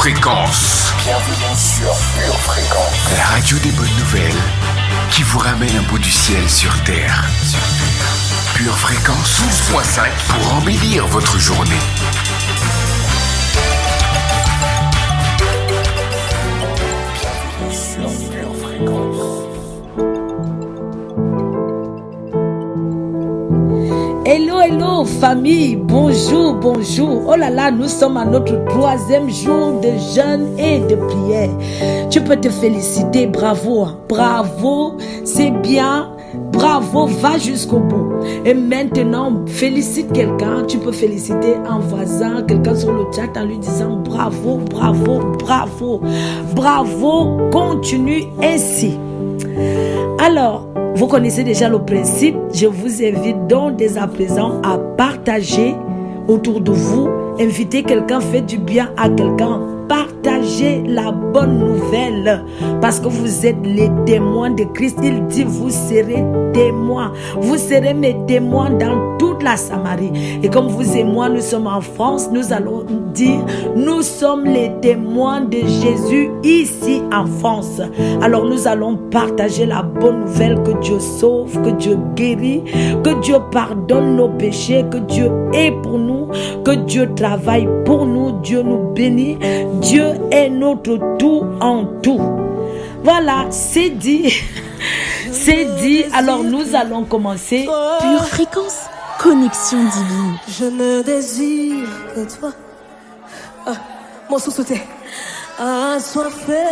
Fréquence. Bienvenue sur Pure Fréquence. La radio des bonnes nouvelles qui vous ramène un bout du ciel sur Terre. Pure Fréquence 12.5 pour embellir votre journée. Bienvenue sur Pure Fréquence. Hello, hello, famille, bonjour, bonjour. Oh là là, nous sommes à notre 3e jour de jeûne et de prière. Tu peux te féliciter, bravo, bravo, c'est bien, bravo, va jusqu'au bout. Et maintenant, félicite quelqu'un, tu peux féliciter un voisin, quelqu'un sur le chat en lui disant bravo, bravo, bravo, bravo, continue ainsi. Alors, vous connaissez déjà le principe. Je vous invite donc dès à présent à partager autour de vous. Invitez quelqu'un, faites du bien à quelqu'un. Partagez la bonne nouvelle parce que vous êtes les témoins de Christ. Il dit vous serez témoins. Vous serez mes témoins dans toute la Samarie. Et comme vous et moi, nous sommes en France, nous allons dire nous sommes les témoins de Jésus ici en France. Alors nous allons partager la bonne nouvelle que Dieu sauve, que Dieu guérit, que Dieu pardonne nos péchés, que Dieu est pour nous, que Dieu travaille pour nous, Dieu nous bénit. Dieu est notre tout en tout. Voilà, c'est dit. C'est dit. Alors nous allons commencer. Pure Fréquence, connexion divine. Je ne désire que toi. Mon sous-souté. Assoiffé.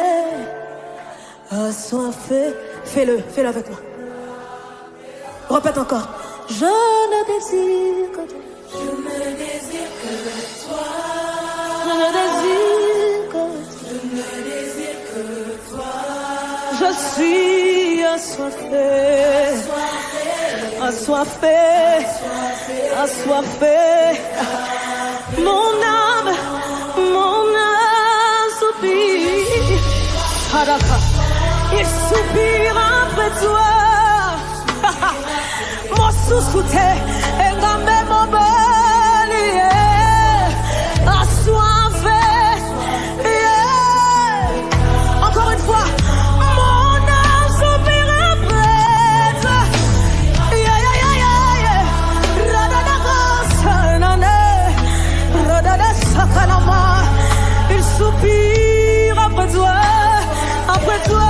Fais-le avec moi. Répète encore. Je ne désire que toi. Je ne désire que toi. Je ne désire que toi. Je ne désire que toi. Je suis assoiffé. Assoiffé. Mon âme soupire. Il soupire après toi. Mon sous-souté est gambé mon balier. Assoiffé. Encore une fois. Mon âme soupire après toi. Il soupire après toi. Après toi.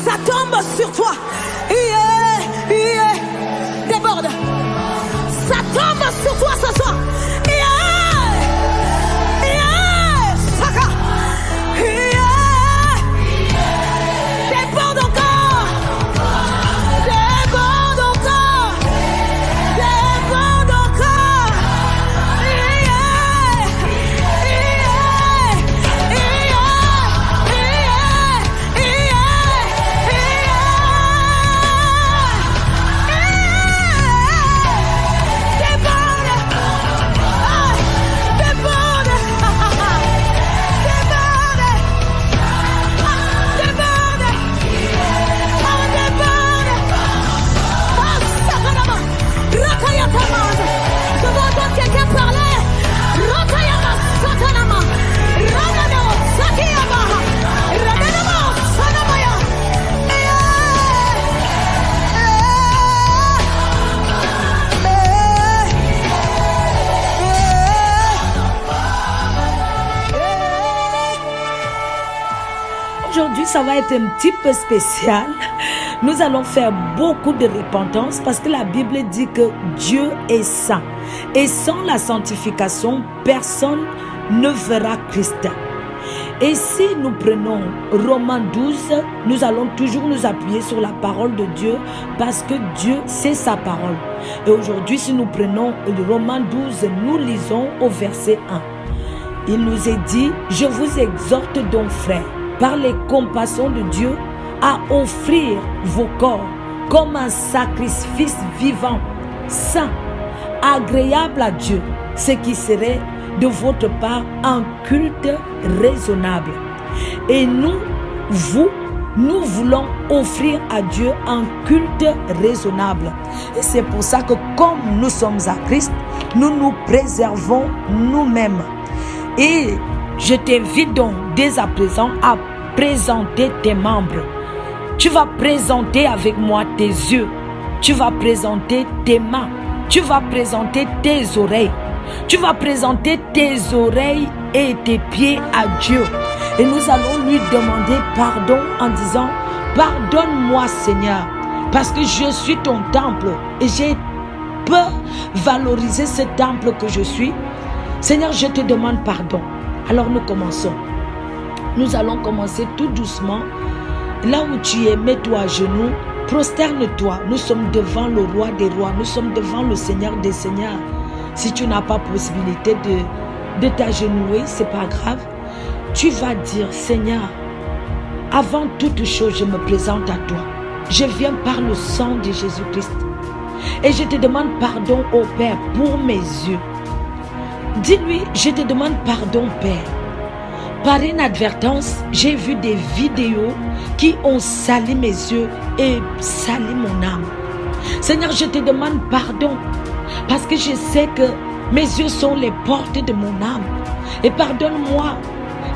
Ça tombe sur toi. Déborde. Ça tombe sur toi ce soir. Saka. Déborde encore. ça va être un petit peu spécial. Nous allons faire beaucoup de repentance parce que la Bible dit que Dieu est saint. Et sans la sanctification, personne ne verra Christ. Et si nous prenons Romains 12, nous allons toujours nous appuyer sur la parole de Dieu parce que Dieu, c'est sa parole. Et aujourd'hui, si nous prenons Romains 12, nous lisons au verset 1. Il nous est dit, je vous exhorte donc, frères, par les compassions de Dieu, à offrir vos corps comme un sacrifice vivant, saint, agréable à Dieu, ce qui serait de votre part un culte raisonnable. Et nous voulons offrir à Dieu un culte raisonnable. Et c'est pour ça que comme nous sommes à Christ, nous nous préservons nous-mêmes. Et je t'invite donc dès à présent à présenter tes membres. Tu vas présenter avec moi tes yeux. Tu vas présenter tes mains. Tu vas présenter tes oreilles. Tu vas présenter tes oreilles et tes pieds à Dieu. Et nous allons lui demander pardon en disant, pardonne-moi Seigneur, parce que je suis ton temple et j'ai peu valorisé ce temple que je suis. Seigneur, je te demande pardon. Alors nous commençons. Nous allons commencer tout doucement. Là où tu es, mets-toi à genoux, prosterne-toi. Nous sommes devant le roi des rois. Nous sommes devant le Seigneur des seigneurs. Si tu n'as pas possibilité de t'agenouiller, c'est pas grave. Tu vas dire, Seigneur, avant toute chose, je me présente à toi. Je viens par le sang de Jésus-Christ. Et je te demande pardon, ô Père, pour mes yeux. Dis-lui, je te demande pardon, Père. Par inadvertance, j'ai vu des vidéos qui ont sali mes yeux et sali mon âme. Seigneur, je te demande pardon parce que je sais que mes yeux sont les portes de mon âme. Et pardonne-moi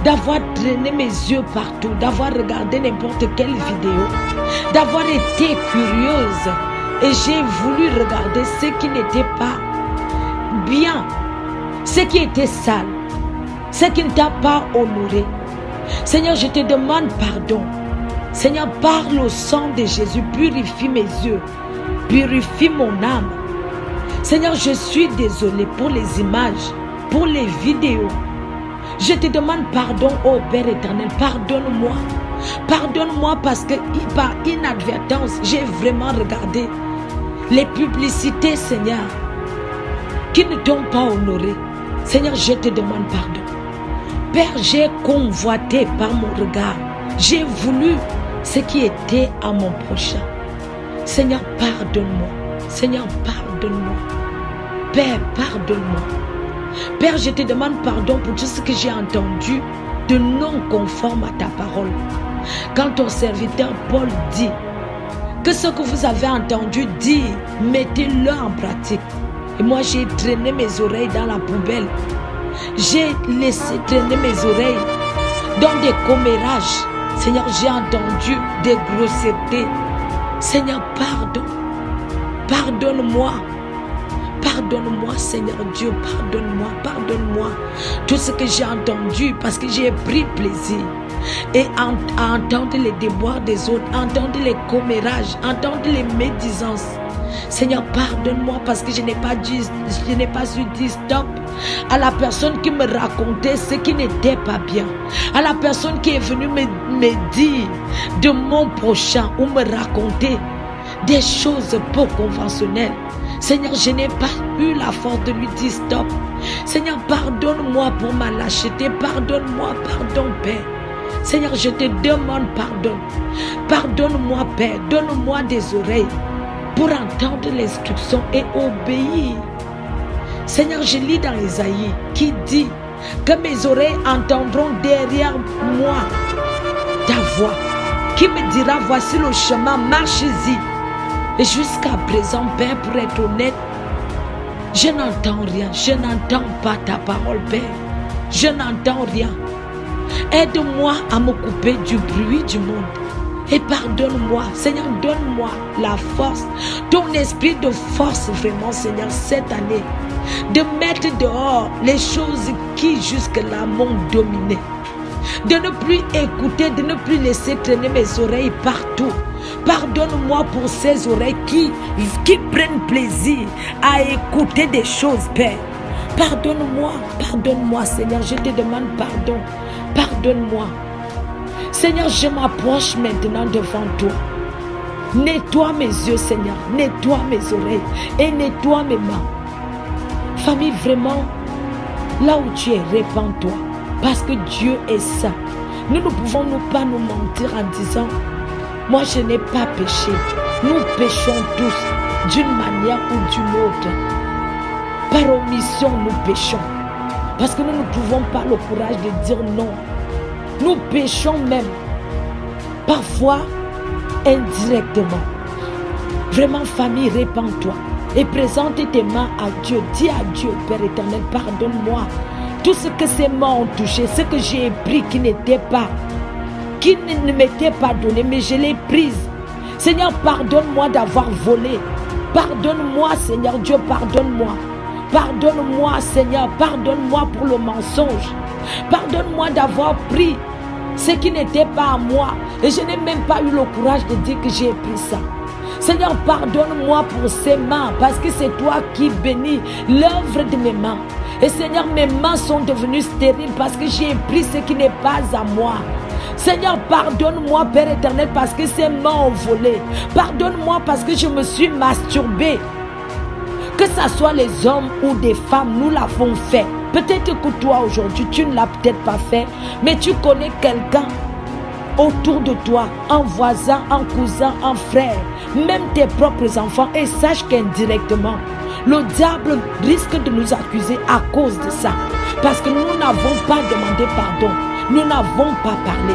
d'avoir traîné mes yeux partout, d'avoir regardé n'importe quelle vidéo, d'avoir été curieuse et j'ai voulu regarder ce qui n'était pas bien, ce qui était sale, ce qui ne t'a pas honoré. Seigneur, je te demande pardon. Seigneur, par le sang de Jésus, purifie mes yeux, purifie mon âme. Seigneur, je suis désolé pour les images, pour les vidéos. Je te demande pardon, ô Père éternel, pardonne-moi. Pardonne-moi parce que par inadvertance, j'ai vraiment regardé les publicités, Seigneur, qui ne t'ont pas honoré. Seigneur, je te demande pardon. Père, j'ai convoité par mon regard. J'ai voulu ce qui était à mon prochain. Seigneur, pardonne-moi. Seigneur, pardonne-moi. Père, pardonne-moi. Père, je te demande pardon pour tout ce que j'ai entendu de non conforme à ta parole. Quand ton serviteur Paul dit que ce que vous avez entendu dire, mettez-le en pratique. Et moi, j'ai traîné mes oreilles dans la poubelle. J'ai laissé traîner mes oreilles dans des commérages. Seigneur, j'ai entendu des grossièretés. Seigneur, pardon. Pardonne-moi. Pardonne-moi, Seigneur Dieu, pardonne-moi, pardonne-moi tout ce que j'ai entendu parce que j'ai pris plaisir et à entendre les déboires des autres, entendre les commérages, entendre les médisances. Seigneur, pardonne-moi parce que je n'ai pas su dire stop à la personne qui me racontait ce qui n'était pas bien, à la personne qui est venue me dire de mon prochain ou me raconter des choses peu conventionnelles. Seigneur, je n'ai pas eu la force de lui dire stop. Seigneur, pardonne-moi pour ma lâcheté. Pardonne-moi, pardon, Père. Seigneur, je te demande pardon. Pardonne-moi, Père. Donne-moi des oreilles pour entendre l'instruction et obéir. Seigneur, je lis dans Isaïe qui dit que mes oreilles entendront derrière moi ta voix qui me dira voici le chemin, marchez-y. Et jusqu'à présent, Père, pour être honnête, je n'entends rien. Je n'entends pas ta parole, Père. Je n'entends rien. Aide-moi à me couper du bruit du monde. Et pardonne-moi. Seigneur, donne-moi la force. Ton esprit de force, vraiment, Seigneur, cette année. De mettre dehors les choses qui jusque-là m'ont dominé. de ne plus écouter, de ne plus laisser traîner mes oreilles partout. Pardonne-moi pour ces oreilles qui prennent plaisir à écouter des choses, Père. Pardonne-moi, Seigneur, je te demande pardon. Pardonne-moi. Seigneur, je m'approche maintenant devant toi. Nettoie mes yeux, Seigneur. Nettoie mes oreilles et nettoie mes mains. Famille, vraiment, là où tu es, répands-toi. Parce que Dieu est saint. Nous ne pouvons pas nous mentir en disant, moi je n'ai pas péché. Nous péchons tous d'une manière ou d'une autre. Par omission, nous péchons. Parce que nous ne trouvons pas le courage de dire non. Nous péchons même. Parfois, indirectement. Vraiment, famille, répands-toi. Et présente tes mains à Dieu. Dis à Dieu, Père éternel, pardonne-moi. Tout ce que ces mains ont touché, ce que j'ai pris qui ne m'était pas donné, mais je l'ai prise. Seigneur, pardonne-moi d'avoir volé. Pardonne-moi, Seigneur Dieu, pardonne-moi. Pardonne-moi, Seigneur, pardonne-moi pour le mensonge. Pardonne-moi d'avoir pris ce qui n'était pas à moi. Et je n'ai même pas eu le courage de dire que j'ai pris ça. Seigneur, pardonne-moi pour ces mains, parce que c'est toi qui bénis l'œuvre de mes mains. Et Seigneur, mes mains sont devenues stériles parce que j'ai pris ce qui n'est pas à moi. Seigneur, pardonne-moi, Père éternel, parce que ces mains ont volé. Pardonne-moi parce que je me suis masturbé. Que ce soit les hommes ou des femmes, nous l'avons fait. Peut-être que toi aujourd'hui, tu ne l'as peut-être pas fait, mais tu connais quelqu'un autour de toi, un voisin, un cousin, un frère, même tes propres enfants, et sache qu'indirectement, le diable risque de nous accuser à cause de ça. Parce que nous n'avons pas demandé pardon, nous n'avons pas parlé.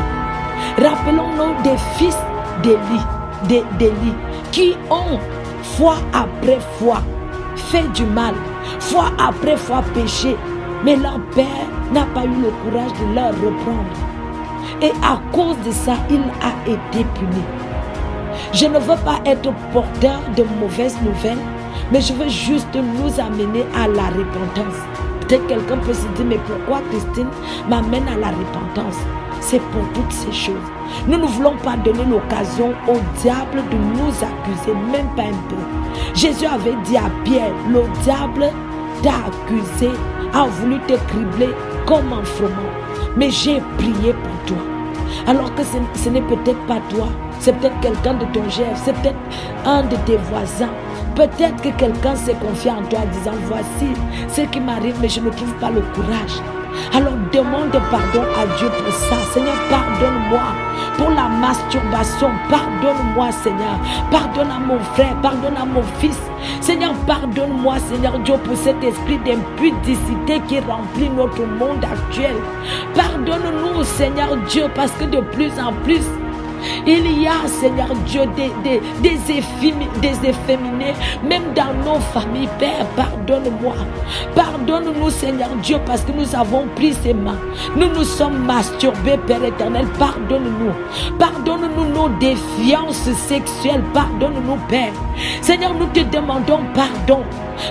Rappelons-nous des fils d'Élie qui ont, fois après fois, fait du mal, fois après fois péché, mais leur père n'a pas eu le courage de leur reprendre. Et à cause de ça, il a été puni. Je ne veux pas être porteur de mauvaises nouvelles, mais je veux juste nous amener à la repentance. Peut-être quelqu'un peut se dire, mais pourquoi Christine m'amène à la repentance? C'est pour toutes ces choses. Nous ne voulons pas donner l'occasion au diable de nous accuser, même pas un peu. Jésus avait dit à Pierre, le diable t'a accusé, a voulu te cribler comme un froment. Mais j'ai prié pour toi. Alors que ce n'est peut-être pas toi. C'est peut-être quelqu'un de ton chef. C'est peut-être un de tes voisins. Peut-être que quelqu'un s'est confié en toi en disant, voici ce qui m'arrive, mais je ne trouve pas le courage. Alors demande pardon à Dieu pour ça. Seigneur, pardonne-moi pour la masturbation. Pardonne-moi, Seigneur. Pardonne à mon frère, pardonne à mon fils. Seigneur, pardonne-moi, Seigneur Dieu, pour cet esprit d'impudicité qui remplit notre monde actuel. Pardonne-nous, Seigneur Dieu, parce que de plus en plus, il y a, Seigneur Dieu, des efféminés, même dans nos familles. Père, pardonne-moi. Pardonne-nous, Seigneur Dieu, parce que nous avons pris ces mains. Nous nous sommes masturbés, Père éternel. Pardonne-nous. Pardonne-nous nos défiances sexuelles. Pardonne-nous, Père. Seigneur, nous te demandons pardon.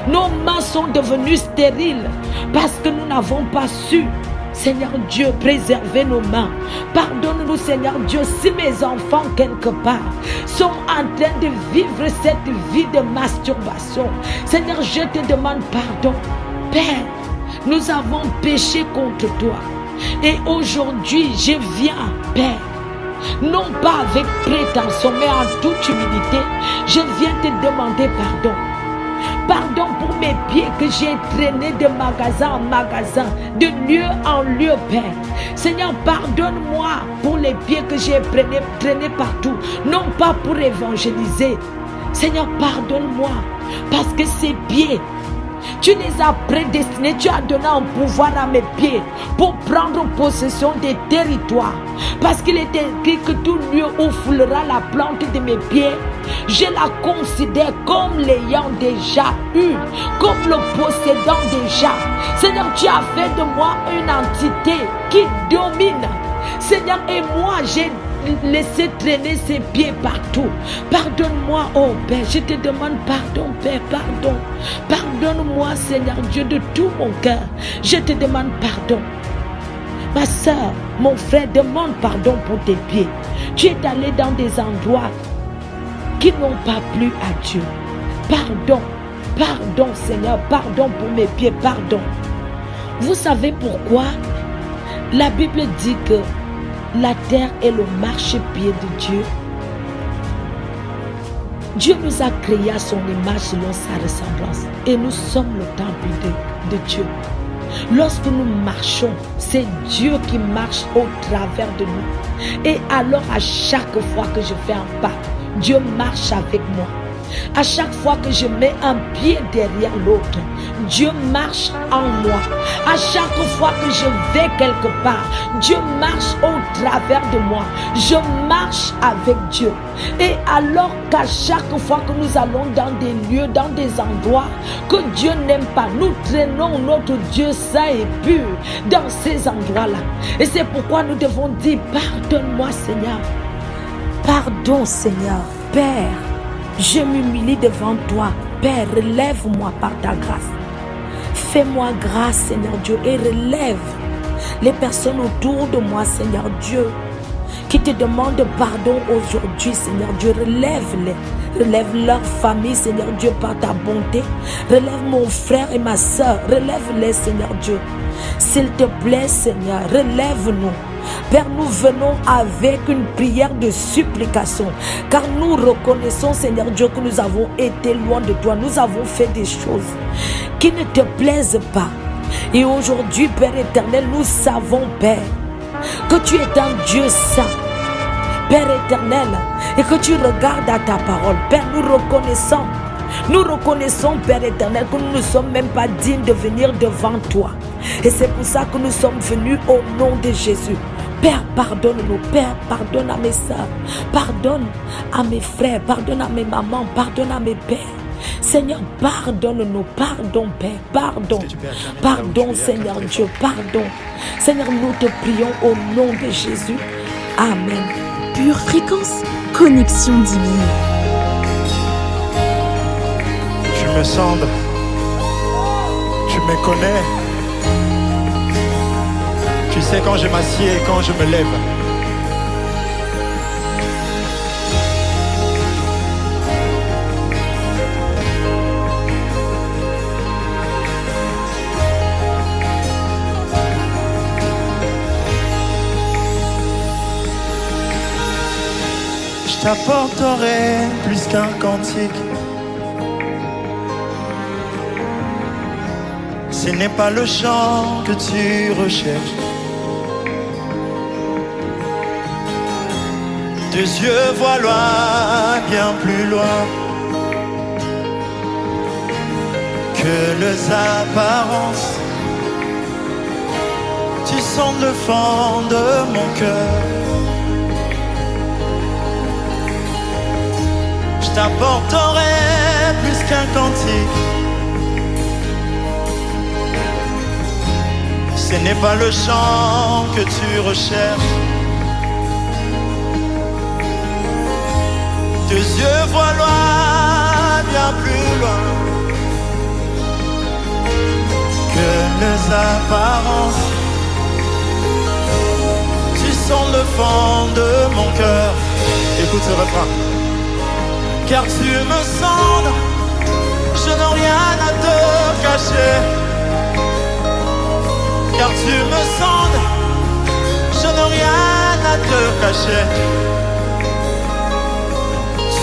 Nos mains sont devenues stériles parce que nous n'avons pas su, Seigneur Dieu, préservez nos mains. Pardonne-nous, Seigneur Dieu, si mes enfants, quelque part, sont en train de vivre cette vie de masturbation. Seigneur, je te demande pardon. Père, nous avons péché contre toi. Et aujourd'hui, je viens, Père, non pas avec prétention, mais en toute humilité, je viens te demander pardon. Pardon pour mes pieds que j'ai traînés de magasin en magasin, de lieu en lieu, Père. Seigneur, pardonne-moi pour les pieds que j'ai traînés partout, non pas pour évangéliser. Seigneur, pardonne-moi, parce que ces pieds, tu les as prédestinés, tu as donné un pouvoir à mes pieds pour prendre possession des territoires. Parce qu'il est écrit que tout lieu où foulera la plante de mes pieds, je la considère comme l'ayant déjà eu, comme le possédant déjà. Seigneur, tu as fait de moi une entité qui domine. Seigneur, et moi, j'ai laissé traîner ses pieds partout. Pardonne-moi, oh Père, je te demande pardon, Père, pardon. Pardonne-moi, Seigneur Dieu, de tout mon cœur. Je te demande pardon. Ma soeur, Mon frère, demande pardon pour tes pieds. Tu es allé dans des endroits qui n'ont pas plu à Dieu. Pardon, pardon Seigneur, pardon pour mes pieds, pardon. Vous savez pourquoi? La Bible dit que la terre est le marchepied de Dieu. Dieu nous a créés à son image selon sa ressemblance. Et nous sommes le temple de Dieu. Lorsque nous marchons, c'est Dieu qui marche au travers de nous. Et alors à chaque fois que je fais un pas, Dieu marche avec moi. À chaque fois que je mets un pied derrière l'autre, Dieu marche en moi. À chaque fois que je vais quelque part, Dieu marche au travers de moi. Je marche avec Dieu. Et alors qu'à chaque fois que nous allons dans des lieux, dans des endroits que Dieu n'aime pas, nous traînons notre Dieu saint et pur dans ces endroits-là. Et c'est pourquoi nous devons dire, pardonne-moi Seigneur. Pardon Seigneur, Père. Je m'humilie devant toi. Père, relève-moi par ta grâce. Fais-moi grâce, Seigneur Dieu, et relève les personnes autour de moi, Seigneur Dieu, qui te demandent pardon aujourd'hui, Seigneur Dieu. Relève-les. Relève leur famille, Seigneur Dieu, par ta bonté. Relève mon frère et ma soeur. Relève-les, Seigneur Dieu. S'il te plaît, Seigneur, relève-nous. Père, nous venons avec une prière de supplication, car nous reconnaissons, Seigneur Dieu, que nous avons été loin de toi. Nous avons fait des choses qui ne te plaisent pas. Et aujourd'hui, Père éternel, nous savons, Père, que tu es un Dieu saint, Père éternel, et que tu regardes à ta parole. Père, nous reconnaissons, Père éternel, que nous ne sommes même pas dignes de venir devant toi. Et c'est pour ça que nous sommes venus au nom de Jésus. Père, pardonne-nous. Père, pardonne à mes soeurs. Pardonne à mes frères. Pardonne à mes mamans. Pardonne à mes pères. Seigneur, pardonne-nous. Pardon, Père. Pardon. Pardon, Seigneur Dieu. Pardon. Seigneur, nous te prions au nom de Jésus. Amen. Pure fréquence, connexion divine. Tu me sondes. Tu me connais. Tu sais quand je m'assieds et quand je me lève. Je t'apporterai plus qu'un cantique. Ce n'est pas le chant que tu recherches. Tes yeux voient loin, bien plus loin que les apparences. Tu sondes le fond de mon cœur. Je t'apporterai plus qu'un cantique. Ce n'est pas le chant que tu recherches. Tes yeux voient loin, bien plus loin que les apparences. Tu sondes le fond de mon cœur. Écoute ce refrain. Car tu me sondes, je n'ai rien à te cacher. Car tu me sondes, je n'ai rien à te cacher.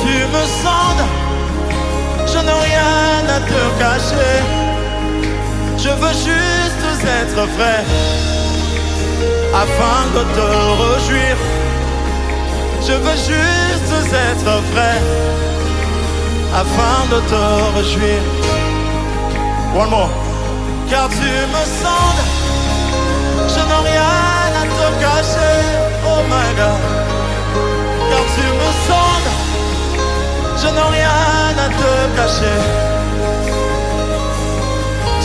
Tu me sondes, je n'ai rien à te cacher. Je veux juste être vrai, afin de te réjouir. Je veux juste être vrai, afin de te réjouir. One more. Car tu me sondes, je n'ai rien à te cacher. Oh my God. Car tu me sondes, je n'ai rien à te cacher.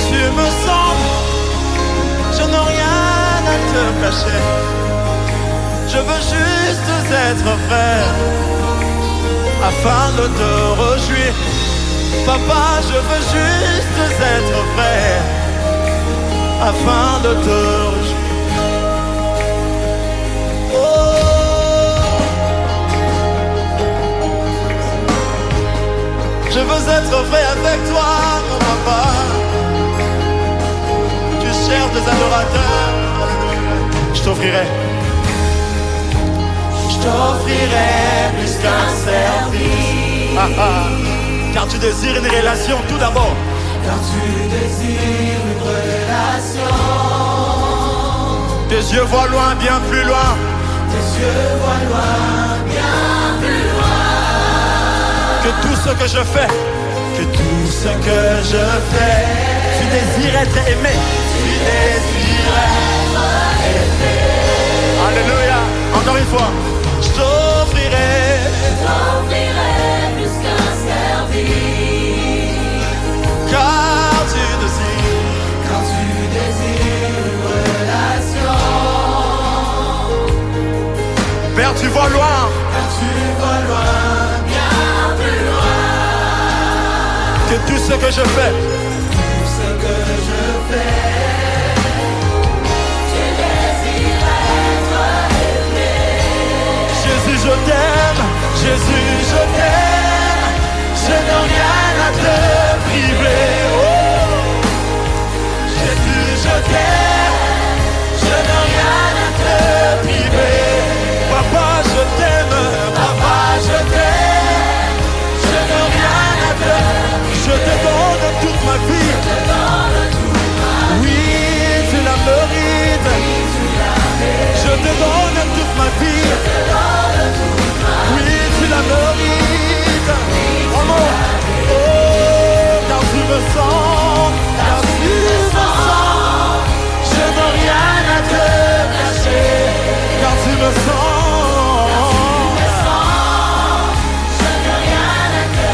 Tu me sondes, je n'ai rien à te cacher. Je veux juste être frère, afin de te réjouir. Papa, je veux juste être frère, afin de te réjouir. être vrai avec toi, mon papa. Tu cherches des adorateurs. Je t'offrirai plus qu'un service. Car tu désires une relation tout d'abord. Car tu désires une relation. Tes yeux voient loin, bien plus loin. Tes yeux voient loin, bien plus loin. Que tout ce que je fais, que tout ce que je fais. Tu désires être aimé. Tu désires être aimé. Alléluia. Encore une fois. Je t'offrirai plus qu'un service. Car tu désires une relation. Père, tu vois loin. Car tu vois loin, bien plus loin. Que tout ce que je fais, Tout ce que je fais. Tu désires être aimé. Jésus, je t'aime. Jésus, je t'aime. Je n'ai rien à te priver. Oh. Jésus, je t'aime. Je n'ai rien à te priver. Papa, je t'aime. Papa, je t'aime. Je n'ai rien à te. Je te donne toute ma vie. Oui, tu la mérites. Je te donne toute ma vie. Oui, tu la mérites. Vraiment. Oh, car tu me sens. Car tu me sens. Je n'ai rien à te cacher. Car tu me sens. Je n'ai rien à te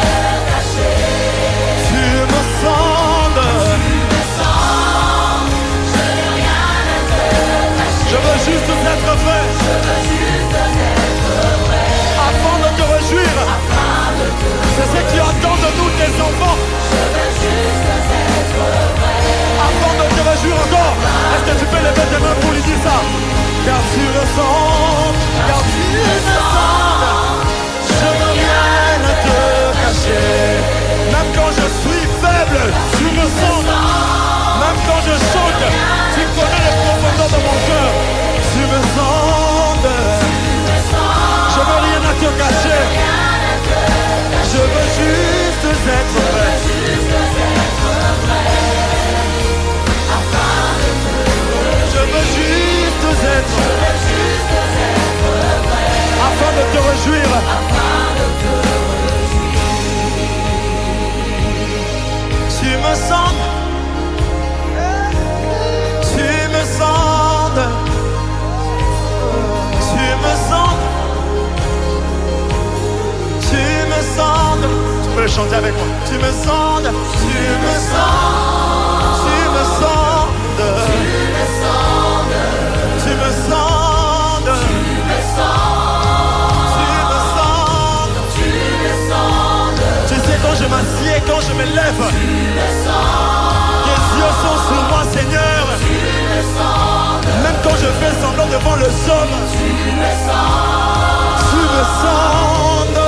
cacher. Tu me sondes. Je n'ai rien à te cacher. Je veux juste être vrai. Afin de te réjouir. C'est ce qui attend de nous, tes enfants. Afin de te réjouir encore. Est-ce que tu peux lever tes mains pour lui dire ça? Car tu me sens. Car tu me sens. Je n'ai rien à te cacher. Même quand je suis faible, tu me sens. Même quand je chante, tu connais les profondeurs de mon cœur. Tu me sondes. Je veux rien à te cacher. Je veux juste être vrai. Je veux juste être vrai. Afin de te réjouir. Tu me sondes. Tu me sondes. Tu me sondes. Tu me sondes. Tu peux le chanter avec moi. Tu me sondes. Tu me sondes. Tu me sondes. Tu me sondes. Tu sais quand je m'assieds, quand je me lève. Tes yeux sont sur moi, Seigneur. Même quand je fais semblant devant le somme. Tu me sondes.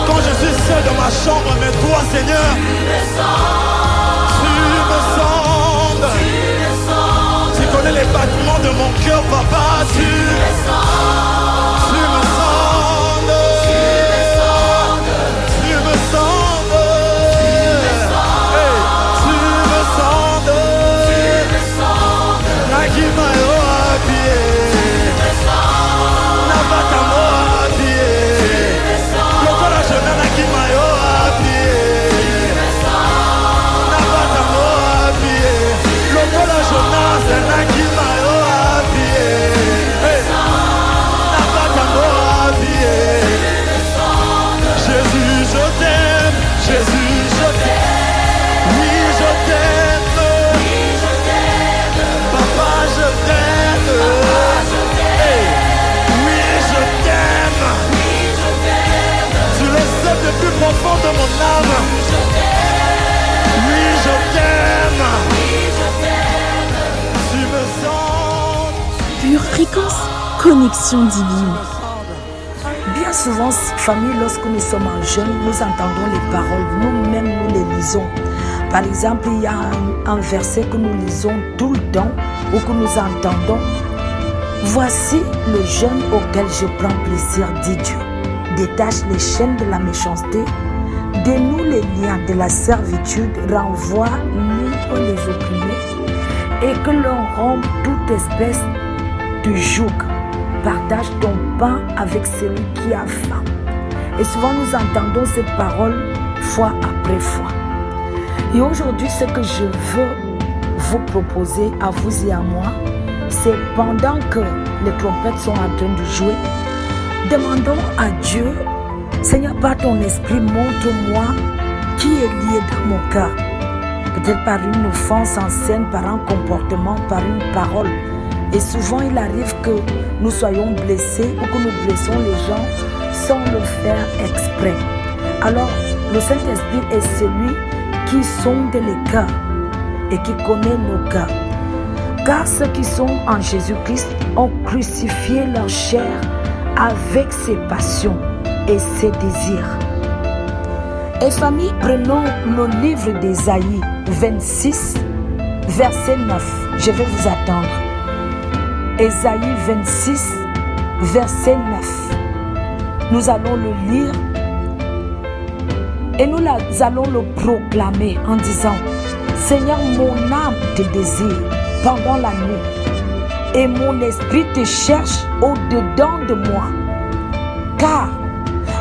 Quand je suis seul dans ma chambre, mais toi, Seigneur, tu me sondes. Tu connais les battements de mon cœur, papa. Tu me sondes. Tu me sondes. Tu me sondes. Hey, tu me sondes. Nakima yo apie. Nabata mo apie. Lokola jona nakima yo apie. Nabata mo apie. Lokola jona nakima yo apie. Hey, nabata mo apie. Jésus, je t'aime. Jésus, je t'aime. Oui, je t'aime. Papa, je t'aime. Hey, oui, je t'aime. Tu le sais le plus profond de mon âme. Oui, je t'aime. Tu me sens. Pure fréquence, connexion divine. Bien souvent, famille, lorsque nous sommes en jeûne, nous entendons les paroles, nous-mêmes nous les lisons. Par exemple, il y a un verset que nous lisons tout le temps ou que nous entendons. Voici le jeûne auquel je prends plaisir, dit Dieu. Détache les chaînes de la méchanceté, dénoue les liens de la servitude, renvoie, livre les opprimés et que l'on rompe toute espèce de joug. Partage ton pain avec celui qui a faim. Et souvent nous entendons ces paroles fois après fois. Et aujourd'hui, ce que je veux vous proposer à vous et à moi, c'est pendant que les trompettes sont en train de jouer, demandons à Dieu, Seigneur, par ton esprit, montre-moi qui est lié dans mon cœur. Peut-être par une offense en scène, par un comportement, par une parole. Et souvent, il arrive que nous soyons blessés ou que nous blessons les gens sans le faire exprès. Alors, le Saint-Esprit est celui qui sonde les cœurs et qui connaît nos cœurs. Car ceux qui sont en Jésus-Christ ont crucifié leur chair avec ses passions et ses désirs. Et famille, prenons le livre d'Ésaïe 26, verset 9. Je vais vous attendre. Ésaïe 26, verset 9. Nous allons le lire et nous allons le proclamer en disant: Seigneur, mon âme te désire pendant la nuit et mon esprit te cherche au-dedans de moi. Car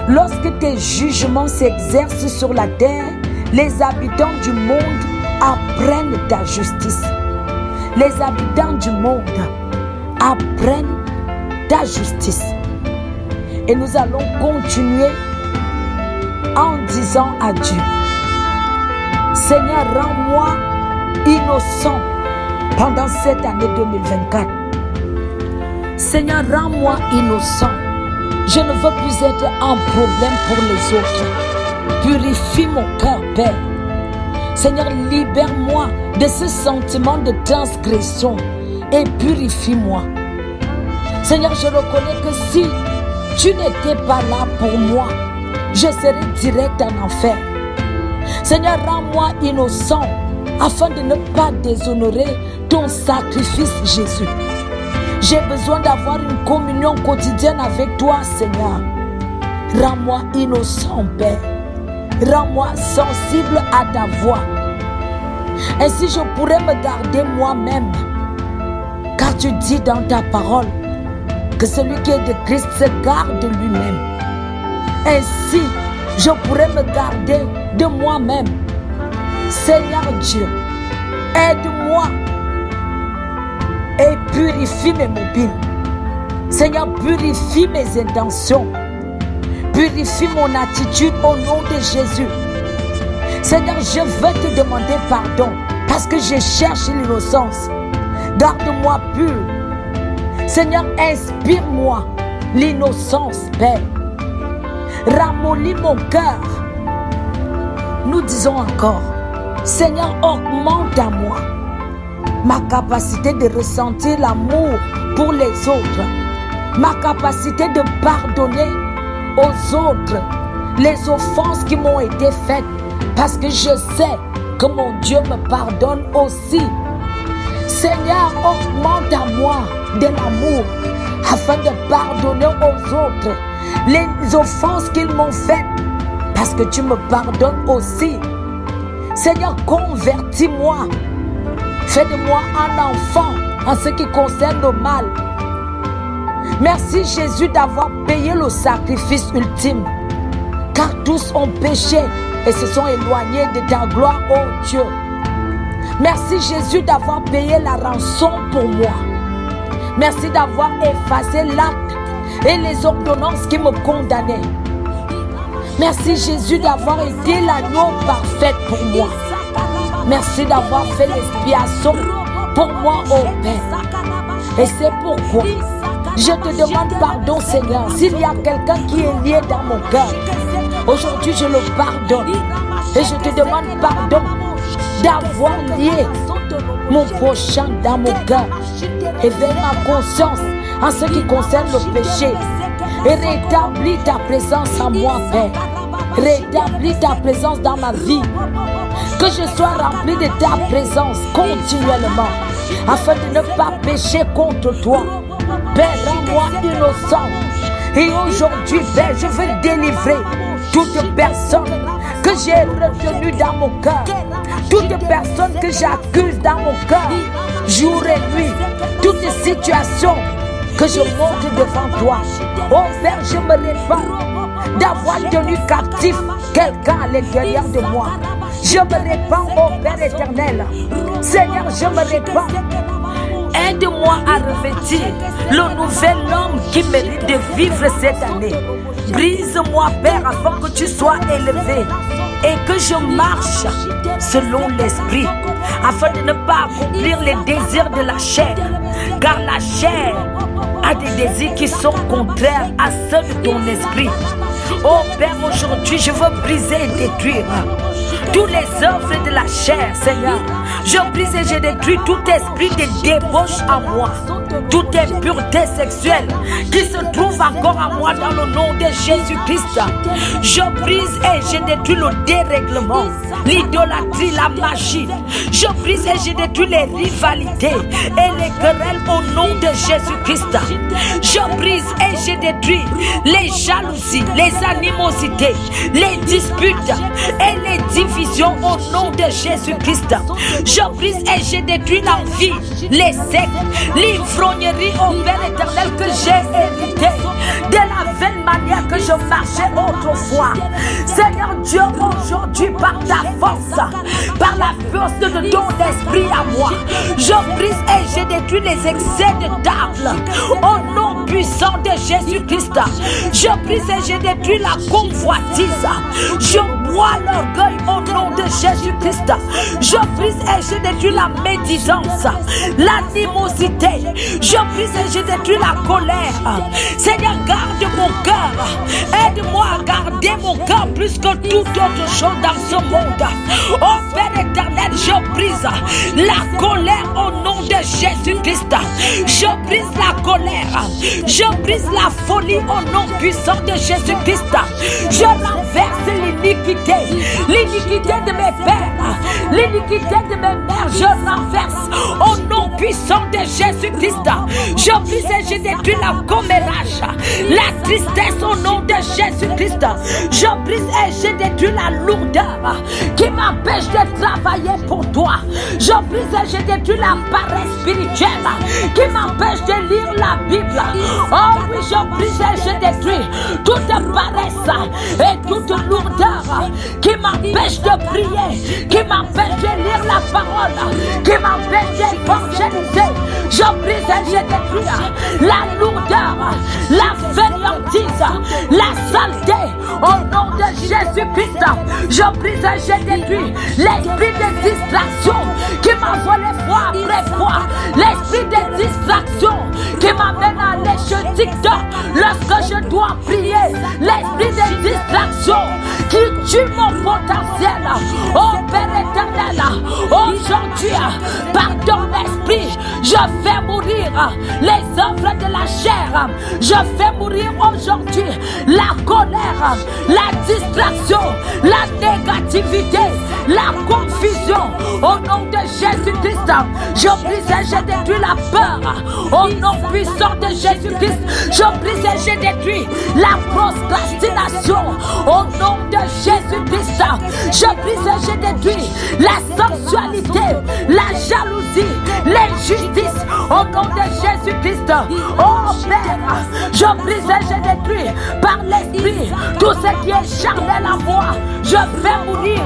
lorsque tes jugements s'exercent sur la terre, les habitants du monde apprennent ta justice. Les habitants du monde apprennent ta justice. Et nous allons continuer en disant à Dieu: Seigneur, rends-moi innocent pendant cette année 2024. Seigneur, rends-moi innocent. Je ne veux plus être un problème pour les autres. Purifie mon cœur, Père. Seigneur, libère-moi de ce sentiment de transgression et purifie-moi. Seigneur, je reconnais que si tu n'étais pas là pour moi, je serais direct en enfer. Seigneur, rends-moi innocent afin de ne pas déshonorer ton sacrifice, Jésus. J'ai besoin d'avoir une communion quotidienne avec toi, Seigneur. Rends-moi innocent, Père. Rends-moi sensible à ta voix. Ainsi, je pourrais me garder moi-même. Car tu dis dans ta parole que celui qui est de Christ se garde lui-même. Ainsi, je pourrais me garder de moi-même. Seigneur Dieu, aide-moi et purifie mes mobiles. Seigneur, purifie mes intentions. Purifie mon attitude au nom de Jésus. Seigneur, je veux te demander pardon parce que je cherche l'innocence. Garde-moi pur. Seigneur, inspire-moi l'innocence, Père. Ramollis mon cœur. Nous disons encore: Seigneur, augmente à moi ma capacité de ressentir l'amour pour les autres, ma capacité de pardonner aux autres les offenses qui m'ont été faites, parce que je sais que mon Dieu me pardonne aussi. Seigneur, augmente à moi de l'amour afin de pardonner aux autres les offenses qu'ils m'ont faites, parce que tu me pardonnes aussi. Seigneur, convertis-moi. Fais de moi un enfant en ce qui concerne le mal. Merci Jésus d'avoir payé le sacrifice ultime, car tous ont péché et se sont éloignés de ta gloire, ô Dieu. Merci Jésus d'avoir payé la rançon pour moi. Merci d'avoir effacé l'acte et les ordonnances qui me condamnaient. Merci Jésus d'avoir été l'agneau parfait pour moi. Merci d'avoir fait l'expiation pour moi, ô Père. Et c'est pourquoi je te demande pardon, Seigneur. S'il y a quelqu'un qui est lié dans mon cœur, aujourd'hui je le pardonne. Et je te demande pardon d'avoir lié mon prochain dans mon cœur. Éveille ma conscience en ce qui concerne le péché. et rétablis ta présence en moi, Père. Rétablis ta présence dans ma vie. Que je sois rempli de ta présence continuellement, afin de ne pas pécher contre toi. Père, rends-moi innocent. Et aujourd'hui, Père, je veux délivrer toute personne que j'ai retenue dans mon cœur, toute personne que j'accuse dans mon cœur, jour et nuit, toute situation que je monte devant toi. Oh Père, je me répands d'avoir tenu captif quelqu'un à l'intérieur de moi. Je me répands, oh Père éternel. Seigneur, je me répands. Aide-moi à revêtir le nouvel homme qui mérite de vivre cette année. Brise-moi, Père, afin que tu sois élevé et que je marche selon l'esprit, afin de ne pas accomplir les désirs de la chair, car la chair a des désirs qui sont contraires à ceux de ton esprit. Oh Père, aujourd'hui, je veux briser et détruire tous les œuvres de la chair, Seigneur. Je brise et je détruis tout esprit de débauche en moi, toute impureté sexuelle qui se trouve encore en moi dans le nom de Jésus-Christ. Je brise et je détruis le dérèglement, l'idolâtrie, la magie. Je brise et je détruis les rivalités et les querelles au nom de Jésus-Christ. Je brise et je détruis les jalousies, les animosités, les disputes et les divisions au nom de Jésus-Christ. Je brise et je détruis l'envie, les sectes, l'ivrognerie au Père éternel que j'ai hérité de la vaine manière que je marchais autrefois. Seigneur Dieu, aujourd'hui par ta force, par la force de ton esprit à moi, je brise et je détruis les excès de table au nom puissant de Jésus-Christ. Je brise et je détruis la convoitise. Je bois l'orgueil au nom de Jésus-Christ. Je brise et je détruis la médisance, l'animosité. Je brise et je détruis la colère. Seigneur, garde mon cœur. Aide-moi à garder mon cœur plus que toute autre chose dans ce monde. Oh Père éternel, je brise la colère au nom de Jésus-Christ. Je brise la colère. Je brise la folie au nom puissant de Jésus-Christ. Je renverse l'iniquité, l'iniquité de mes pères, l'iniquité de mes mères. Je renverse au nom puissant de Jésus-Christ. Je brise et je détruis la commérage, la tristesse au nom de Jésus-Christ. Je brise et je détruis la lourdeur qui m'empêche de travailler pour toi. Je brise et je détruis la paresse spirituelle qui m'empêche de lire la Bible. Oh oui, je brise et je détruis toute paresse et toute lourdeur qui m'empêche de prier, qui m'empêche de lire la parole, qui m'empêche d'évangéliser. Je brise et je détruis la lourdeur, la fainéantise, la saleté au nom de Jésus-Christ. Je brise et je détruis l'esprit de distraction qui m'envoie les fois après fois, l'esprit de distraction qui m'amène à aller sur TikTok lorsque je dois prier, l'esprit de distraction qui tue mon potentiel. Oh Père éternel, aujourd'hui par ton esprit je fais mourir les œuvres de la chair. Je fais mourir aujourd'hui la colère, la distraction, la négativité, la confusion au nom de Jésus-Christ. Je brise et je détruis la peur au nom puissant de Jésus-Christ. Je brise et je détruis la procrastination au nom de Jésus-Christ. Je brise et je détruis la sensualité, la jalousie, l'injustice au nom de Jésus-Christ. Oh Père, je brise et je détruis par l'esprit tout ce qui est charnel en moi. Je fais mourir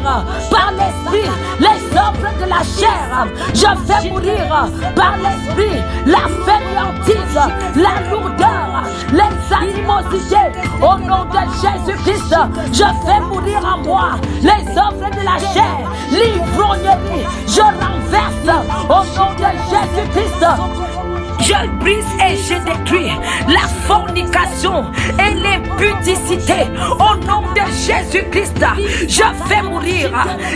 par l'esprit les œuvres de la chair. Je fais mourir par l'esprit la fainéantise, la lourdeur, les animosités au nom de Jésus-Christ. Je fais mourir en moi les œuvres de la chair, l'ivrognerie. Je renverse au nom de Jésus-Christ. Je brise et je détruis la fornication et l'impudicité au nom de Jésus-Christ. Je fais mourir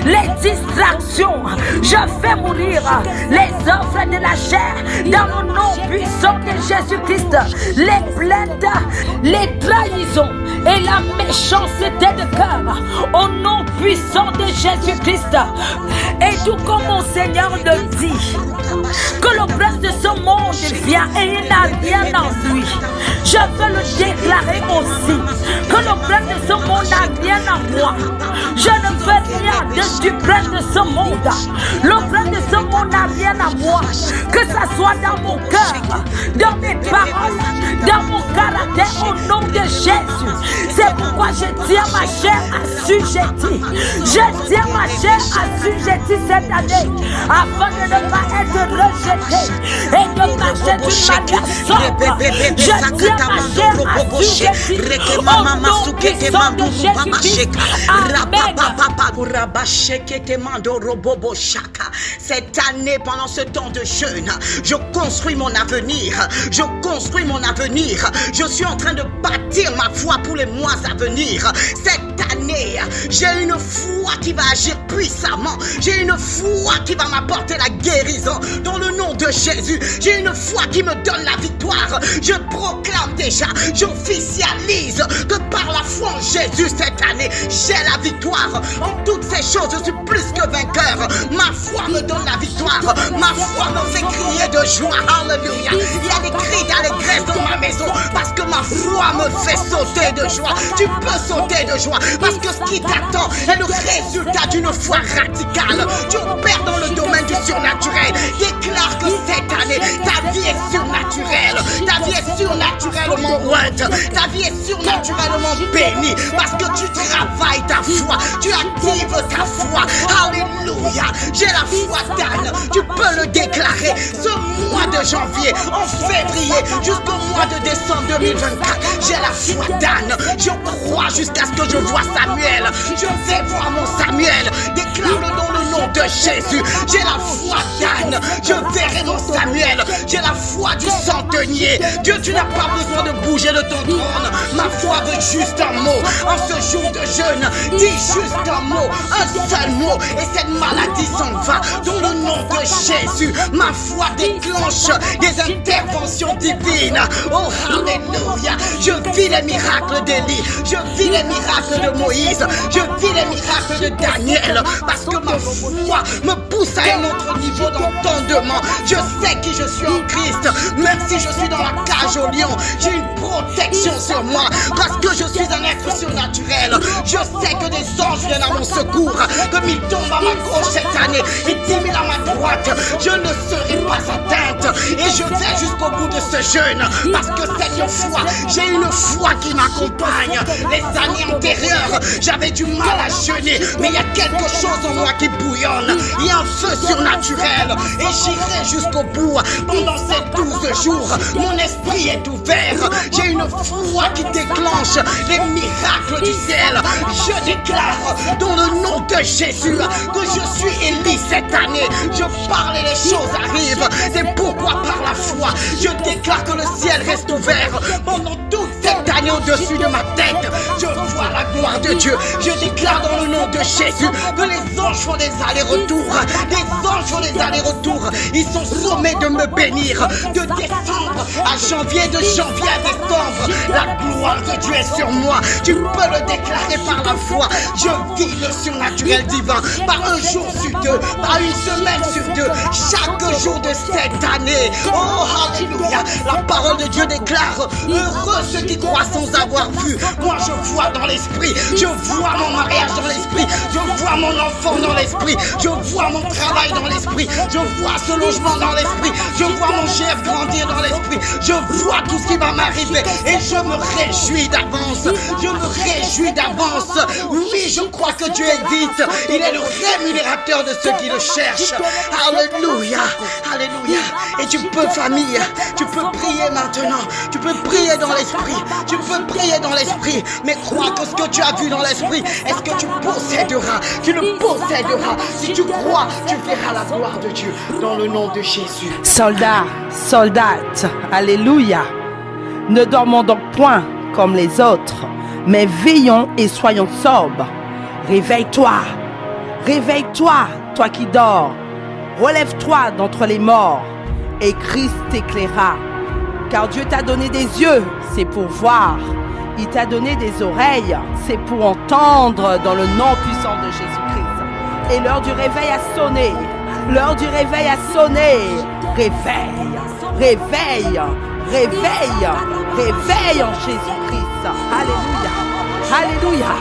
les distractions. Je fais mourir les œuvres de la chair dans le nom puissant de Jésus-Christ. Les plaintes, les trahisons et la méchanceté de cœur au nom puissant de Jésus-Christ. Et tout comme mon Seigneur le dit, que le prince de ce monde vient et il n'a rien en lui. Je veux le déclarer aussi, que le prince de ce monde n'a rien en moi. Je ne veux rien du prince de ce monde. Le prince de ce monde n'a rien à moi. Que ça soit dans mon cœur, dans mes paroles, dans mon caractère, au nom de Jésus. C'est pourquoi je tiens ma chair assujettie. Je tiens ma chair assujettie cette année, afin de ne pas être rejeté et de marcher d'une manière sobre. Je tiens ma chair assujettie au nom puissant de Jésus-Christ. Amen. Cette année, pendant ce temps de jeûne, je construis mon avenir. Je construis mon avenir. Je suis en train de bâtir ma foi pour les mois à venir. Cette année, j'ai une foi qui va agir puissamment. J'ai une foi qui va m'apporter la guérison dans le nom de Jésus. J'ai une foi qui me donne la victoire. Je proclame déjà, j'officialise que par la foi en Jésus cette année, j'ai la victoire. En toutes ces choses, je suis plus que vainqueur. Ma foi me donne la victoire. Ma foi me fait crier de joie. Alléluia. Il y a des cris d'allégresse dans ma maison parce que ma foi me fait sauter de joie. Tu peux sauter de joie parce que ce qui t'attend est le résultat d'une foi radicale. Tu opères dans le domaine du surnaturel. Déclare que cette année, ta vie est surnaturelle. Ta vie est surnaturellement ointe. Ta vie est surnaturellement bénie parce que tu travailles ta foi. Tu actives ta foi. Alléluia. J'ai la foi d'Anne. Tu peux le déclarer. Ce mois de janvier, en février, jusqu'au mois de décembre 2024, j'ai la foi d'Anne. Je crois jusqu'à ce que je vois Samuel. Je vais voir mon Samuel. Déclare-le dans le nom de Jésus. J'ai la foi d'Anne. Je verrai mon Samuel. J'ai la foi du centenier. Dieu, tu n'as pas besoin de bouger de ton trône. Ma foi veut juste un mot. En ce jour de jeûne, dis juste un mot, un seul mot, et cette maladie s'en va. Dans le nom de Jésus, ma foi déclenche des interventions divines. Oh, alléluia. Je vis les miracles d'Élie. Je vis les miracles de Moïse. Je vis les miracles de Daniel. Parce que ma foi me pousse à un autre niveau d'entendement. Je sais qui je suis en Christ. Même si je suis dans la cage au lion, j'ai une protection sur moi. Parce que je suis un être surnaturel. Je sais que des anges viennent à mon secours. Comme ils tombent à ma gauche cette année et 10 000 à ma droite, je ne serai pas atteinte. Et je vais jusqu'au bout de ce jeûne. Parce que cette fois, j'ai une foi qui m'accompagne. Les années antérieures, j'avais du mal à jeûner. Mais il y a quelque chose en moi qui bouillonne. Il y a un feu surnaturel. Et j'irai jusqu'au bout. Pendant ces 12 jours, mon esprit est ouvert. J'ai une foi qui déclenche les miracles du ciel. Je déclare dans le nom de Jésus que je suis Élie cette année. Je parle et les choses arrivent. C'est pourquoi par la foi, je déclare que le ciel reste ouvert pendant toute cette année au-dessus de ma tête. Je vois la gloire de Dieu. Je déclare dans le nom de Jésus que les anges font des allers-retours. Les anges font des allers-retours. Ils sont sommés de me bénir. De décembre à janvier, de janvier à décembre, la gloire de Dieu est sur moi. Tu peux le déclarer par la foi. Je vis le surnaturel divin par un jour sur deux, par une semaine sur deux, chaque jour de cette année. Oh, alléluia. La parole de Dieu déclare: heureux ceux qui croient sans avoir vu. Moi, je vois dans l'esprit. Je vois mon mariage dans l'esprit. Je vois mon enfant dans l'esprit. Je vois mon travail dans l'esprit. Je vois ce logement dans l'esprit. Je vois mon chef grandir dans l'esprit. Je vois tout ce qui va m'arriver et je me réjouis d'avance. Je me réjouis d'avance. Oui, je crois que Dieu est vite. Il est le rémunérateur de ceux qui le cherchent. Alléluia. Alléluia. Et tu peux, famille, tu peux prier maintenant. Tu peux prier dans l'esprit. Tu peux prier dans l'esprit. Mais crois que ce que tu as vu dans l'esprit, est-ce que tu posséderas? Tu le posséderas. Si tu crois, tu verras la gloire de Dieu dans le nom de Jésus. Soldats, soldates, alléluia. Ne dormons donc point comme les autres, mais veillons et soyons sobres. Réveille-toi, réveille-toi, toi qui dors. relève-toi d'entre les morts et Christ t'éclairera. Car Dieu t'a donné des yeux, c'est pour voir. Il t'a donné des oreilles, c'est pour entendre dans le nom puissant de Jésus-Christ. Et l'heure du réveil a sonné. L'heure du réveil a sonné. Réveille, réveille, réveille, réveille en Jésus-Christ. Alléluia, alléluia,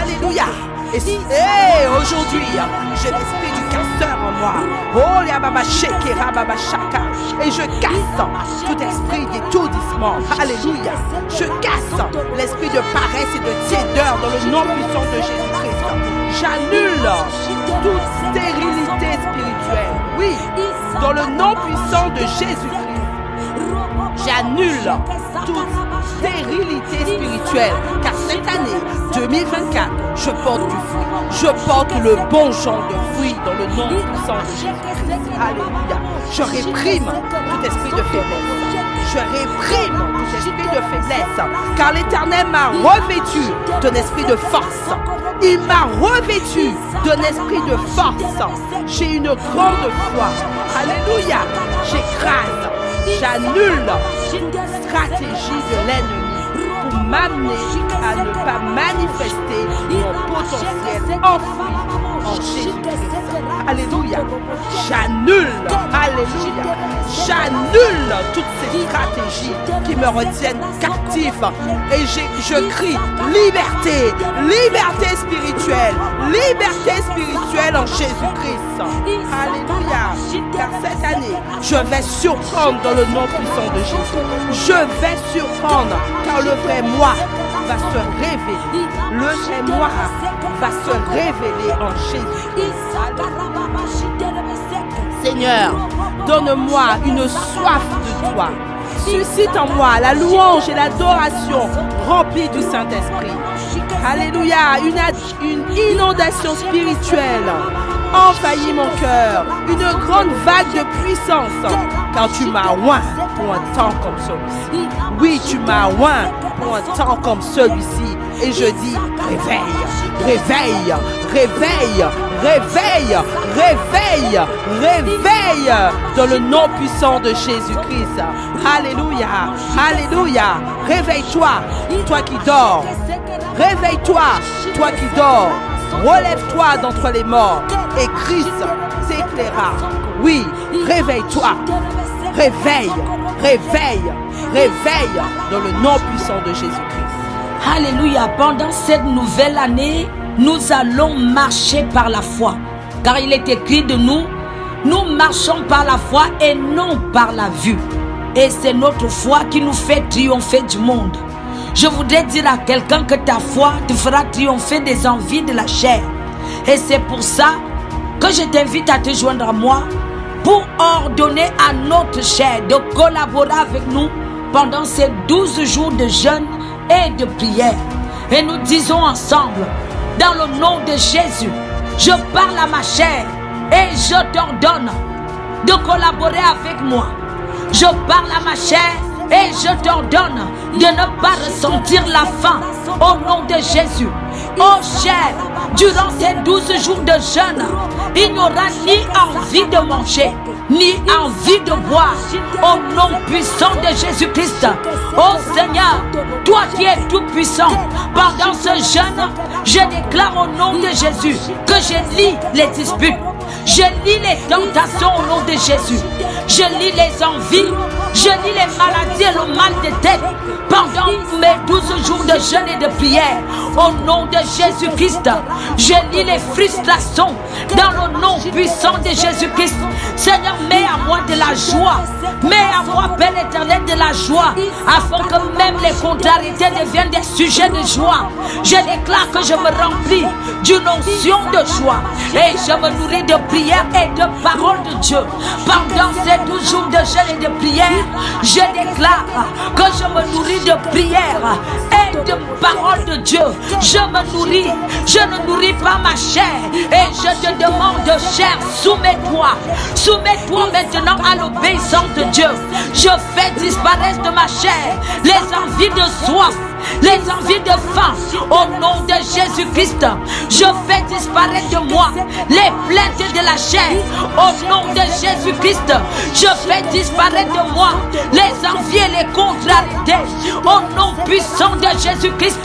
alléluia. Et aujourd'hui, j'ai l'esprit du casseur en moi. Oh, yababa shekera baba shaka. Et je casse tout esprit d'étourdissement. Alléluia. Je casse l'esprit de paresse et de tiédeur dans le nom puissant de Jésus-Christ. J'annule toute stérilité spirituelle. Oui, dans le nom puissant de Jésus-Christ. J'annule toute stérilité spirituelle, car cette année 2024, je porte du fruit. Je porte le bon genre de fruit dans le nom puissant de Jésus-Christ. Alléluia. Je réprime tout esprit de faiblesse. Je réprime tout esprit de faiblesse, car l'Éternel m'a revêtu d'un esprit de force. Il m'a revêtu d'un esprit de force. J'ai une grande foi. Alléluia. J'écrase, j'annule toute stratégie de l'ennemi pour m'amener à ne pas manifester mon potentiel enfoui en Jésus-Christ. Alléluia. J'annule, alléluia. J'annule toutes ces stratégies qui me retiennent captif. Et je crie liberté, liberté spirituelle en Jésus-Christ. Alléluia. Car cette année, je vais surprendre dans le nom puissant de Jésus. Je vais surprendre car le vrai moi va se révéler. Le vrai moi va se révéler en Jésus-Christ. Seigneur, donne-moi une soif de toi. Suscite en moi la louange et l'adoration remplie du Saint-Esprit. Alléluia, une inondation spirituelle envahit mon cœur, une grande vague de puissance, car tu m'as oint pour un temps comme celui-ci. Oui, tu m'as oint pour un temps comme celui-ci. Et je dis, réveille, réveille, réveille, réveille, réveille, réveille, dans le nom puissant de Jésus-Christ. Alléluia, alléluia. Réveille-toi, toi qui dors. Réveille-toi, toi qui dors. Relève-toi d'entre les morts et Christ t'éclairera. Oui, réveille-toi. Réveille, réveille, réveille dans le nom puissant de Jésus-Christ. Alléluia. Pendant cette nouvelle année, nous allons marcher par la foi. Car il est écrit de nous, nous marchons par la foi et non par la vue. Et c'est notre foi qui nous fait triompher du monde. Je voudrais dire à quelqu'un que ta foi te fera triompher des envies de la chair. Et c'est pour ça que je t'invite à te joindre à moi pour ordonner à notre chair de collaborer avec nous pendant ces 12 jours de jeûne et de prière. Et nous disons ensemble, dans le nom de Jésus, je parle à ma chair et je t'ordonne de collaborer avec moi. Je parle à ma chair et je t'ordonne de ne pas ressentir la faim au nom de Jésus. Oh chair, durant ces 12 jours de jeûne, il n'y aura ni envie de manger, ni envie de boire, au nom puissant de Jésus-Christ. Oh Seigneur, toi qui es tout puissant, pendant ce jeûne, je déclare au nom de Jésus que je lis les disputes, je lis les tentations au nom de Jésus, je lis les envies, je lis les maladies et le mal de tête pendant mes 12 jours de jeûne et de prière. Au nom de Jésus-Christ, je lis les frustrations dans le nom puissant de Jésus-Christ. Seigneur, mets à moi de la joie, mets à moi, Père éternel, de la joie, afin que même les contrariétés deviennent des sujets de joie. Je déclare que je me remplis d'une onction de joie et je me nourris de prière et de parole de Dieu. Pendant ces 12 jours de jeûne et de prière, je déclare que je me nourris de prière et de parole de Dieu. Je me nourris, je ne nourris pas ma chair. Et je te demande, chair, soumets-toi. Soumets-toi maintenant à l'obéissance de Dieu. Je fais disparaître de ma chair les envies de soif, les envies de faim. Au nom de Jésus-Christ, je fais disparaître de moi les plaintes de la chair. Au nom de Jésus-Christ, je fais disparaître de moi les envies et les contrariétés. Au nom puissant de Jésus-Christ,